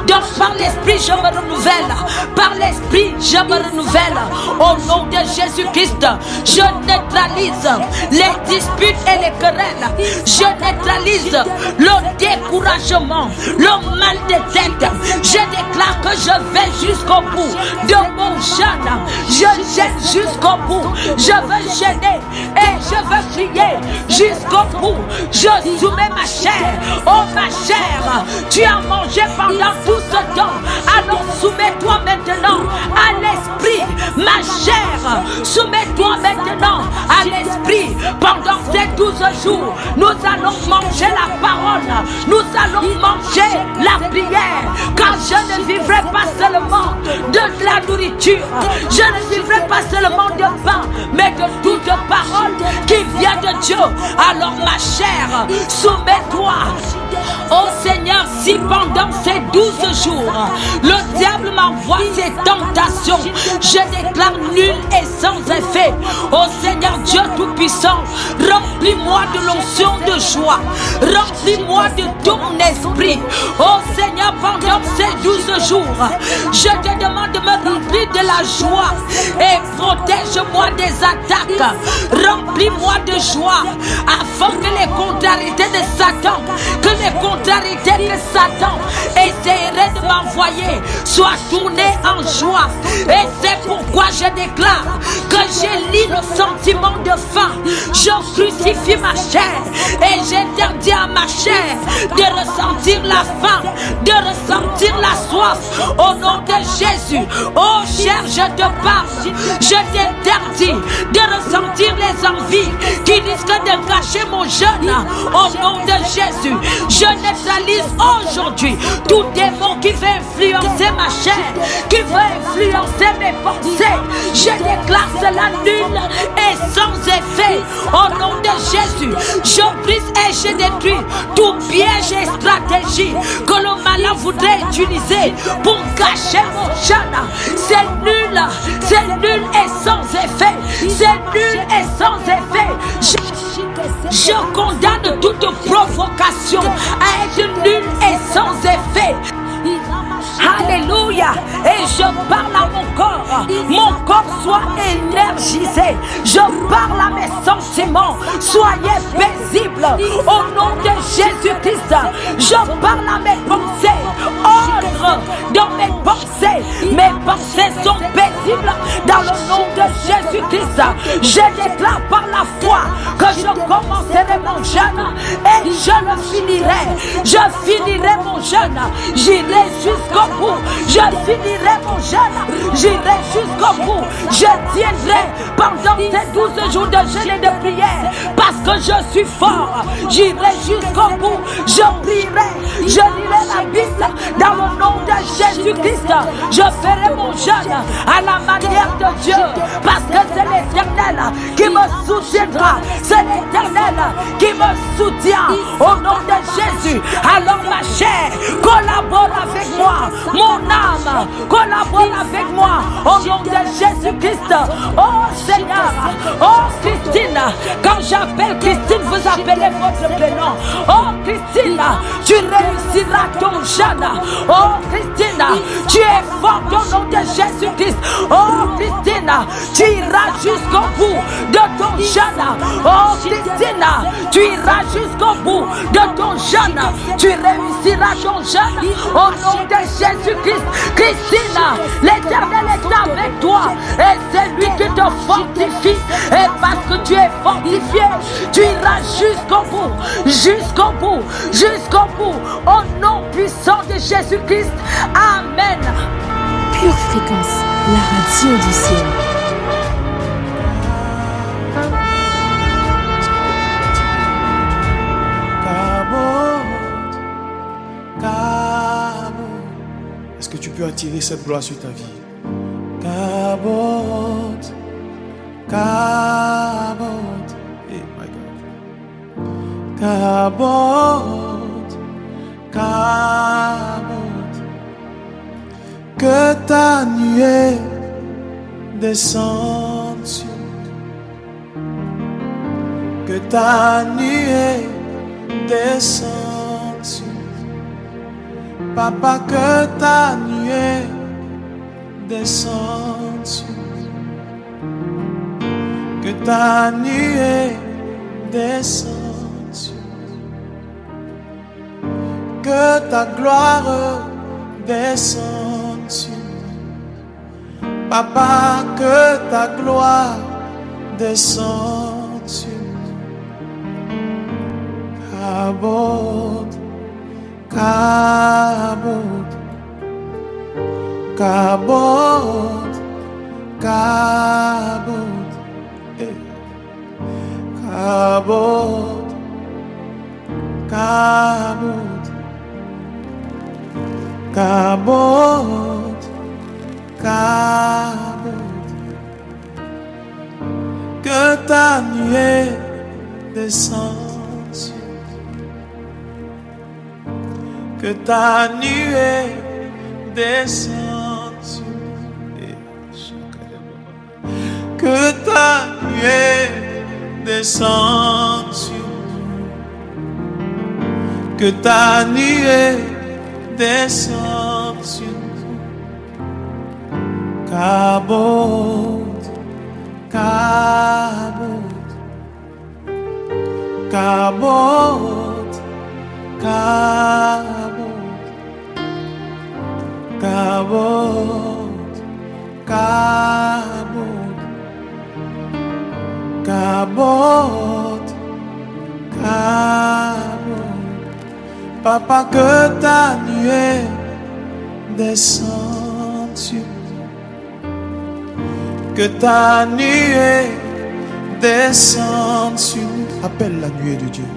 donc par l'Esprit je me renouvelle. Par l'Esprit je me renouvelle. Au nom de Jésus-Christ, je neutralise les disputes et les querelles. Je neutralise le découragement, le mal de tête. Je déclare que je vais jusqu'au bout de mon jeûne. Je gêne jusqu'au bout. Je veux gêner et je veux prier jusqu'au bout. Je soumets ma chair. Oh ma chair, tu as mangé pendant tout ce temps. Alors soumets-toi maintenant à l'esprit. Ma chair, soumets-toi maintenant à l'esprit. Pendant ces 12 jours, nous allons manger la parole. Nous allons manger la prière. Car je ne vivrai pas seulement de la nourriture. Je ne vivrai pas seulement de pain, mais de toute parole qui vient de Dieu. Alors ma chair, soumets-toi. Oh Seigneur, si pendant ces 12 jours, le diable m'envoie ses tentations, je déclare nul et sans effet. Oh Seigneur Dieu Tout-Puissant, remplis-moi de l'onction de joie. Remplis-moi de ton esprit. Oh Seigneur, pendant ces 12 jours, je te demande de me remplir de la joie et protège-moi des attaques. Remplis-moi de joie afin que les contrariétés de Satan, que Satan essaierait de m'envoyer soient tournées en joie. Et c'est pourquoi je déclare que j'élis le sentiment de faim. Je crucifie ma chair et j'interdis à ma chair de ressentir la faim, de ressentir la soif. Au nom de Jésus, oh chair, je te parle. Je t'interdis de ressentir les envies qui risquent de gâcher mon jeûne. Au nom de Jésus, je neutralise aujourd'hui tout démon qui veut influencer ma chair, qui veut influencer mes pensées. Je déclare cela nul et sans effet. Au nom de Jésus, je brise et je détruis tout piège et stratégie que le malin voudrait utiliser pour gâcher mon jeûne. C'est nul et sans effet. C'est nul et sans effet. Je condamne toute provocation à être nulle et sans effet. Alléluia. Et je parle à mon corps soit énergisé. Je parle à mes sentiments, soyez paisibles. Au nom de Jésus-Christ, je parle à mes pensées. Ordre dans mes pensées. Mes pensées sont paisibles dans le nom de Jésus-Christ. Je déclare par la foi que je commencerai mon jeûne et je le finirai. Je finirai mon jeûne. J'irai jusqu'au bout. Je finirai mon jeûne. J'irai jusqu'au bout. Je tiendrai pendant ces 12 jours de jeûne et de prière parce que je suis fort. J'irai jusqu'au bout. Je prierai. Je lirai la Bible dans le nom de Jésus-Christ. Je ferai mon jeûne à la manière de Dieu parce que c'est l'Éternel qui me soutiendra. C'est l'Éternel qui me soutient au nom de Jésus. Alors ma chair collabore avec moi. Mon âme collabore avec moi au nom de Jésus-Christ. Oh Seigneur, oh Christine, quand j'appelle Christine, vous appelez votre prénom. Oh Christine, tu réussiras ton jeûne. Oh Christine, tu es forte au nom de Jésus-Christ. Oh Christine, tu iras jusqu'au bout de ton jeûne. Oh Christine, tu iras jusqu'au bout de ton jeûne. Tu réussiras ton jeûne au nom de Jésus-Christ. Christine, l'Éternel est avec toi et c'est lui qui te fortifie. Et parce que tu es fortifié, tu iras jusqu'au bout, jusqu'au bout, jusqu'au bout. Au nom puissant de Jésus-Christ. Amen. Pure Fréquence, la radio du ciel. Est-ce que tu peux attirer cette gloire sur ta vie? Cabot, Cabot, hey my God, Cabot, Cabot. Que ta nuée descende sur nous. Que ta nuée descende sur nous. Papa, que ta nuée descende sur nous. Que ta nuée descende sur nous. Que ta gloire descende sur nous. Papa, que ta gloire descende sur nous. Kabod, kabod, kabod, kabod, kabod, kabod. Kabod, kabod. Que ta nuée descende sur nous. Que ta nuée descende sur nous. Que ta nuée descende sur nous. Que ta nuée descende sur nous. Kabod, kabod, kabod, kabod, kabod, kabod, kabod, kabod. Papa, que ta nuée descende sur nous. Que ta nuée descende sur nous. Appelle la nuée de Dieu.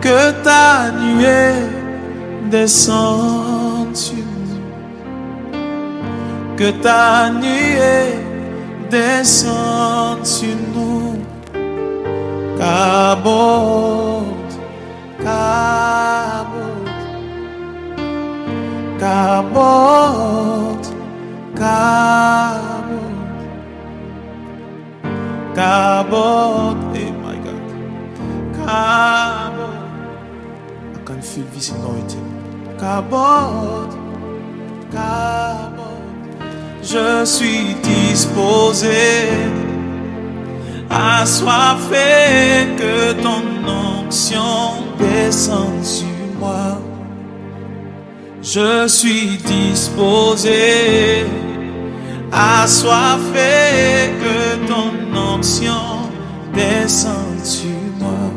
Que ta nuée descende sur nous. Que ta nuée descende sur nous. Kabod, kabod, kabod, kabod, kabod. Oh my God, kabod. I can feel this anointing. Kabod, kabod. Je suis disposé, assoiffé, que ton onction descende sur moi. Je suis disposé, assoiffé, que ton onction descende sur moi.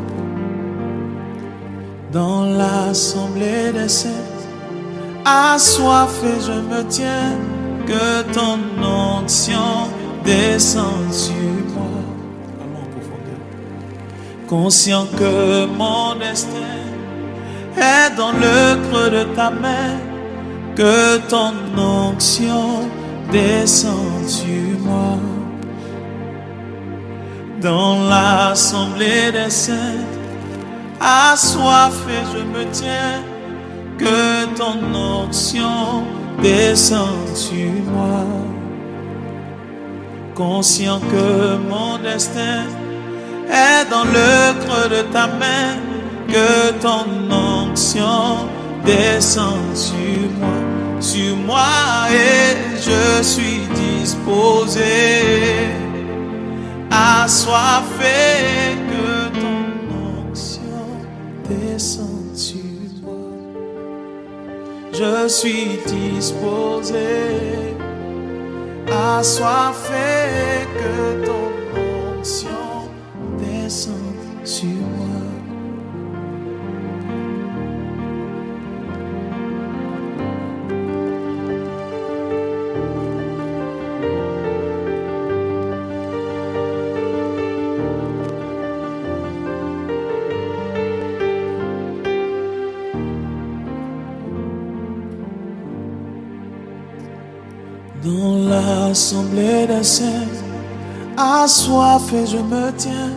Dans l'assemblée des saints, assoiffé, je me tiens, que ton onction descende sur moi. Conscient que mon destin est dans le creux de ta main, que ton onction descende sur moi. Dans l'assemblée des saints, assoiffé, je me tiens, que ton onction descende sur moi. Conscient que mon destin est dans le creux de ta main, que ton onction descende sur moi, et je suis disposé, assoiffé, que ton onction descende sur moi. Je suis disposé, assoiffé, que ton onction descende sur moi. Dans l'assemblée des saints, assoiffé, je me tiens,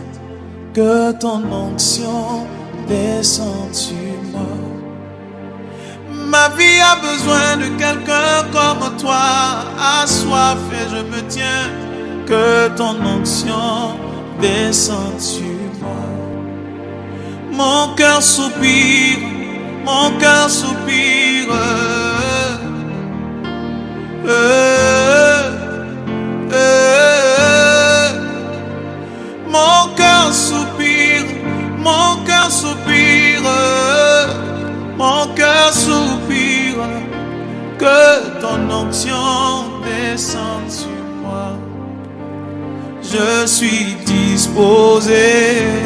que ton onction descende sur moi. Ma vie a besoin de quelqu'un comme toi, assoiffé, je me tiens, que ton onction descende sur moi. Mon cœur soupire, mon cœur soupire. Mon cœur soupire, mon cœur soupire, mon cœur soupire, que ton onction descende sur moi. Je suis disposé,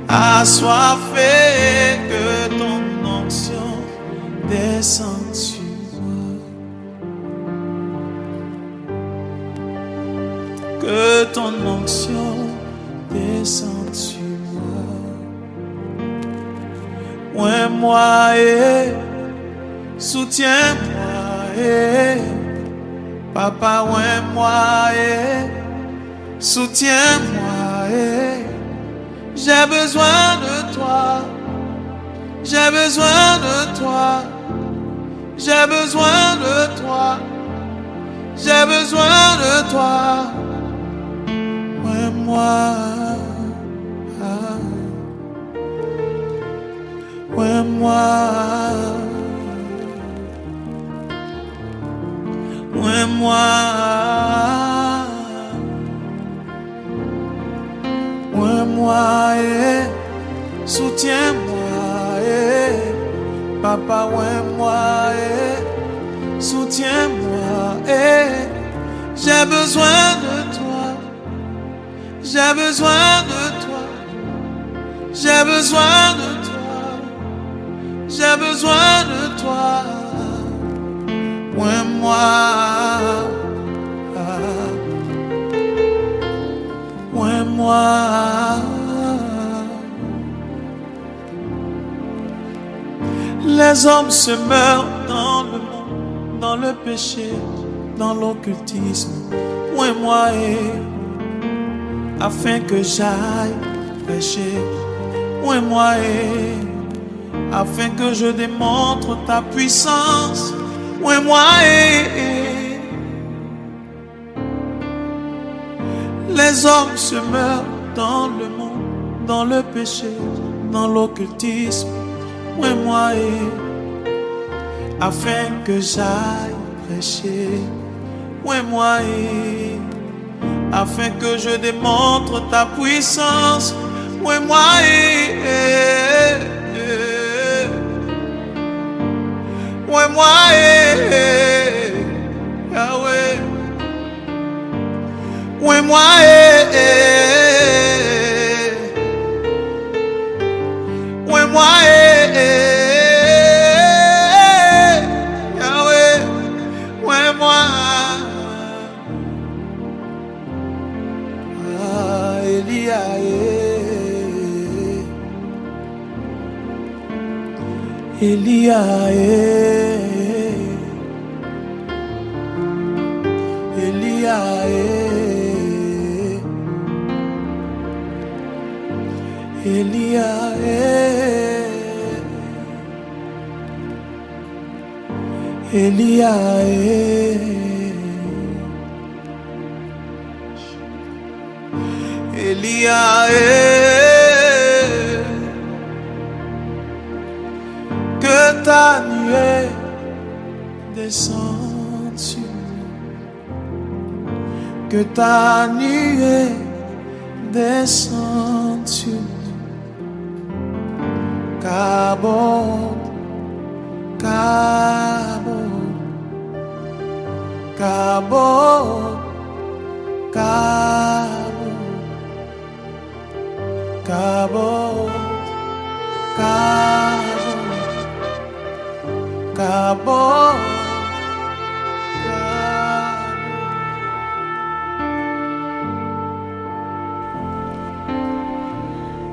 assoiffé, que ton onction descende sur moi. Que ton onction descende sur moi. Ouais, moi, soutiens-moi, papa, ouais, moi, soutiens-moi, j'ai besoin de toi, j'ai besoin de toi, j'ai besoin de toi, j'ai besoin de toi, ouais, moi, ouais, moi, ouais, moi, ouais, moi, soutiens-moi, papa, ouais, moi, soutiens-moi, j'ai besoin de toi, j'ai besoin de toi, j'ai besoin de toi, j'ai besoin de toi, ouais, moi, ouais, moi. Les hommes se meurent dans le monde, dans le péché, dans l'occultisme, ouais, moi, afin que j'aille prêcher, ouais, moi, afin que je démontre ta puissance, ouais, moi, les hommes se meurent dans le monde, dans le péché, dans l'occultisme, ouais, moi, afin que j'aille prêcher, ouais, moi, afin que je démontre ta puissance, ouais, moi, ouais, moi, Yahweh, ouais, moi, ouais, moi, Yahweh, ouais, moi, Elia, Elia, Elia, Elia, Elia, Elia, que ta nuée descende sur nous, que ta nuée descende sur nous. Kabod, Kabod, Kabod, Kabod, Kabod, Kabod, Kabod.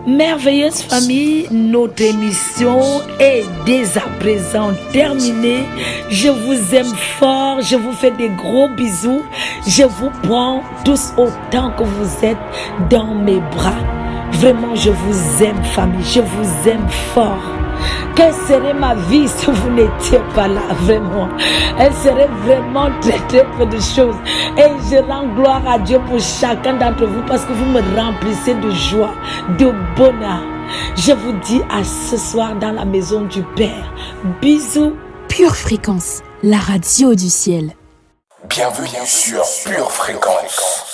Merveilleuse famille, notre émission est dès à présent terminée. Je vous aime fort, je vous fais des gros bisous. Je vous prends tous autant que vous êtes dans mes bras. Vraiment, je vous aime famille, je vous aime fort. Quelle serait ma vie si vous n'étiez pas là, vraiment? Elle serait vraiment très très peu de choses. Et je rends gloire à Dieu pour chacun d'entre vous parce que vous me remplissez de joie, de bonheur. Je vous dis à ce soir dans la maison du Père. Bisous. Pure Fréquence, la radio du ciel. Bienvenue sur Pure Fréquence.